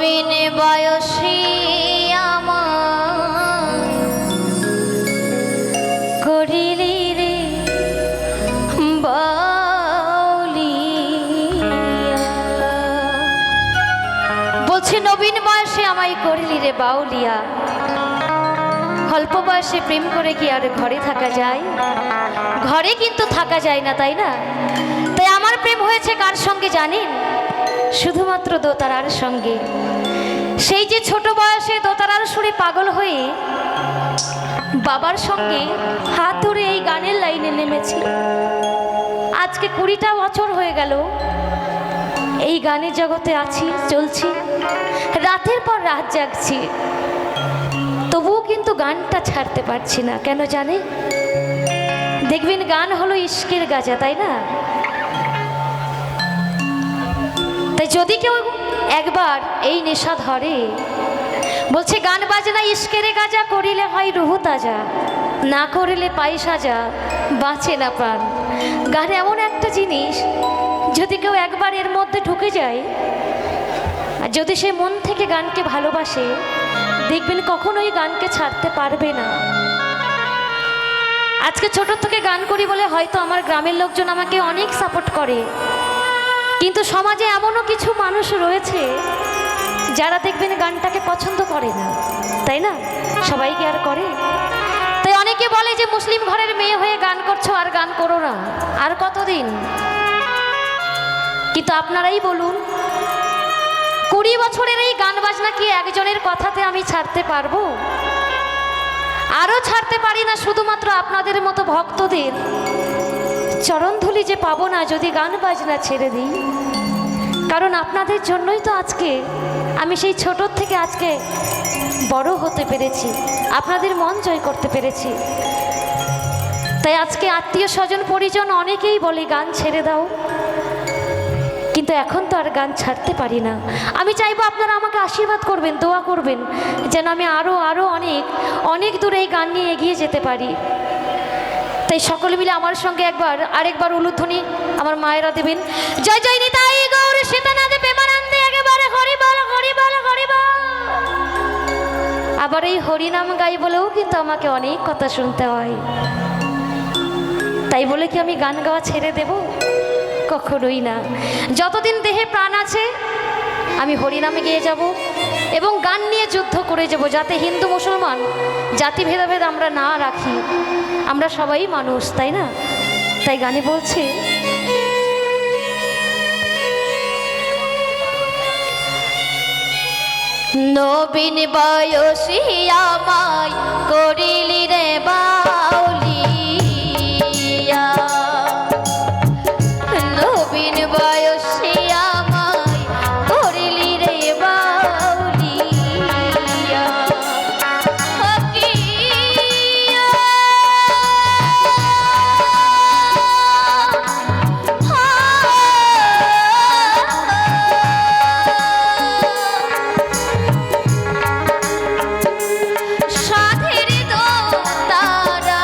নবীন বয়সী আমার করিলি রে বাউলিয়া। বলছে নবীন বয়সে আমায় করিলি রে বাউলিয়া। অল্প বয়সে প্রেম করে কি আর ঘরে থাকা যায়? ঘরে কিন্তু থাকা যায় না, তাই না? তাই আমার প্রেম হয়েছে কার সঙ্গে জানেন? শুধুমাত্র দোতারার সঙ্গে। সেই যে ছোট বয়সে দোতারার সুরে পাগল হয়ে বাবার সঙ্গে হাত ধরে এই গানের লাইনে নেমেছি। আজকে 20টা বছর হয়ে গেল এই গানের জগতে আছি, চলছি, রাতের পর রাত জাগছি, তবুও কিন্তু গানটা ছাড়তে পারছি না। কেন জানে? দেখবেন গান হলো ইশকের গাজা, তাই না? তাই যদি কেউ একবার এই নেশা ধরে, বলছে গান বাজনা ইশকের গাজা, করিলে হয় রুহু তাজা, না করিলে পাই সাজা, বাঁচে না প্রাণ। গান এমন একটা জিনিস, যদি কেউ একবার এর মধ্যে ঢুকে যায় আর যদি সে মন থেকে গানকে ভালোবাসে, দেখবেন কখনোই গানকে ছাড়তে পারবে না। আজকে ছোট থেকে গান করি বলে হয়তো আমার গ্রামের লোকজন আমাকে অনেক সাপোর্ট করে, কিন্তু সমাজে এমনও কিছু মানুষ রয়েছে যারা দেখবেন গানটাকে পছন্দ করে না, তাই না? সবাইকে আর করে। তাই অনেকে বলে যে মুসলিম ঘরের মেয়ে হয়ে গান করছো, আর গান করো না, আর কতদিন? কিন্তু আপনারাই বলুন, 20 বছরের এই গান বাজনা কি একজনের কথাতে আমি ছাড়তে পারবো? আরও ছাড়তে পারি না। শুধুমাত্র আপনাদের মতো ভক্তদের চরণধুলি যে পাবো না যদি গান বাজনা ছেড়ে দিই। কারণ আপনাদের জন্যই তো আজকে আমি সেই ছোট থেকে আজকে বড় হতে পেরেছি, আপনাদের মন জয় করতে পেরেছি। তাই আজকে আত্মীয় স্বজন পরিজন অনেকেই বলে গান ছেড়ে দাও, কিন্তু এখন তো আর গান ছাড়তে পারি না। আমি চাইবো আপনারা আমাকে আশীর্বাদ করবেন, দোয়া করবেন, যেন আমি আরও অনেক দূরে এই গান নিয়ে এগিয়ে যেতে পারি। তাই সকলে মিলে আমার সঙ্গে আরেকবার উলুধ্বনি আমার মায়েরা দেবেন। জয় জয় নিতাই গৌর সীতানাথ প্রেমানন্দে, একেবারে হরি বল হরি বল হরি বল। আবার এই হরিনাম গাই বলেও কিন্তু আমাকে অনেক কথা শুনতে হয়। তাই বলে কি আমি গান গাওয়া ছেড়ে দেব? কখনোই না। যতদিন দেহে প্রাণ আছে আমি হরিনামে গিয়ে যাব এবং গান নিয়ে যুদ্ধ করে যাব, যাতে হিন্দু মুসলমান জাতি ভেদাভেদ আমরা না রাখি। আমরা সবাই মানুষ, তাই না? তাই গানে বলছে, নবীন বয়সী আমায় করিলি রে বাউলিয়া। নবীন বয়সী আমায় করিলি রে বাউলিয়া। সাধের দোতারা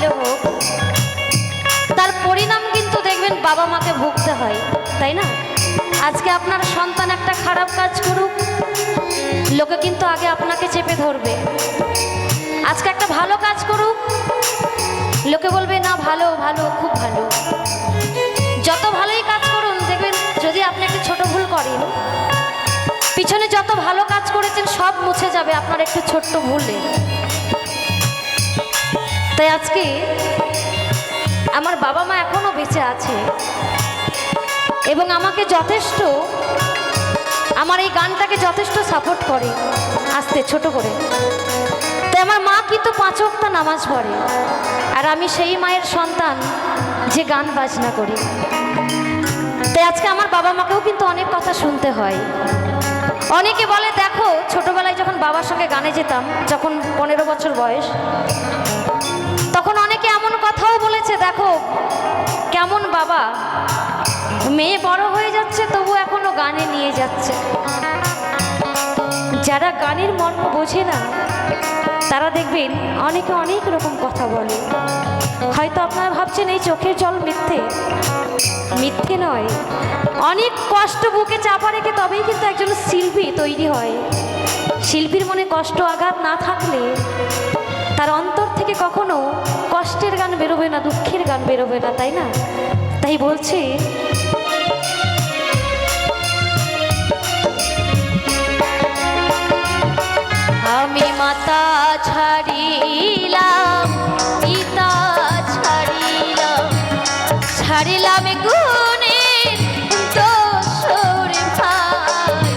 ভালো হোক, তার পরিণাম কিন্তু দেখবেন বাবা মাকে ভুগতে হয়, তাই না? আজকে আপনার সন্তান একটা খারাপ কাজ করুক, লোকে কিন্তু আগে আপনাকে চেপে ধরবে। আজকে একটা ভালো কাজ করুক, লোকে বলবে না ভালো ভালো, খুব ভালো। যত ভালোই কাজ করুন দেখবেন, যদি আপনি একটা ছোট ভুল করেন, পিছনে যত ভালো কাজ করেছেন সব মুছে যাবে আপনার একটু ছোট্ট ভুলে। তাই আজকে আমার বাবা মা এখনো বেঁচে আছে এবং আমাকে যথেষ্ট, আমার এই গানটাকে যথেষ্ট সাপোর্ট করে, আস্তে ছোট করে। তাই আমার মা কিন্তু 5 ওয়াক্ত নামাজ পড়ে, আর আমি সেই মায়ের সন্তান যে গান বাজনা করি। তাই আজকে আমার বাবা মাকেও কিন্তু অনেক কথা শুনতে হয়। অনেকে বলে, দেখো ছোটবেলায় যখন বাবার সঙ্গে গানে যেতাম, যখন 15 বছর বয়স, তখন অনেকে এমন কথাও বলেছে, দেখো কেমন বাবা, মেয়ে বড় হয়ে যাচ্ছে তবু এখনো গানে নিয়ে যাচ্ছে। যারা গানের মর্ম বোঝে না তারা দেখবেন অনেকে অনেক রকম কথা বলে। হয়তো আপনারা ভাবছেন এই চোখের জল মিথ্যে, মিথ্যে নয়। অনেক কষ্ট বুকে চাপা রেখে তবেই কিন্তু একজন শিল্পী তৈরি হয়। শিল্পীর মনে কষ্ট আঘাত না থাকলে তার অন্তর থেকে কখনো কষ্টের গান বেরোবে না, দুঃখের গান বেরোবে না, তাই না? তাই বলছি, আমি মাতা ছাড়িলাম, পিতা ছাড়িলাম, ছাড়িলাম গুণের দোষর ভাই,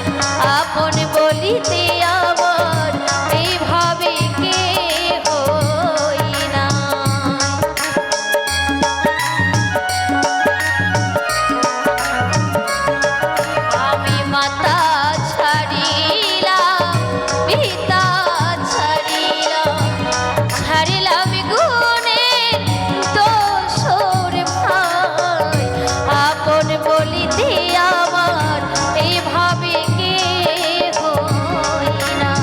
আপন বলিতে আমার এইভাবে কে হই না। আমি মাতা ছাড়িলাম, পিতা ছাড়িলাম গুণের দোষর ভাই, আপন বলিতে আমার এইভাবে কে হই না।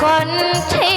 কণ্ঠে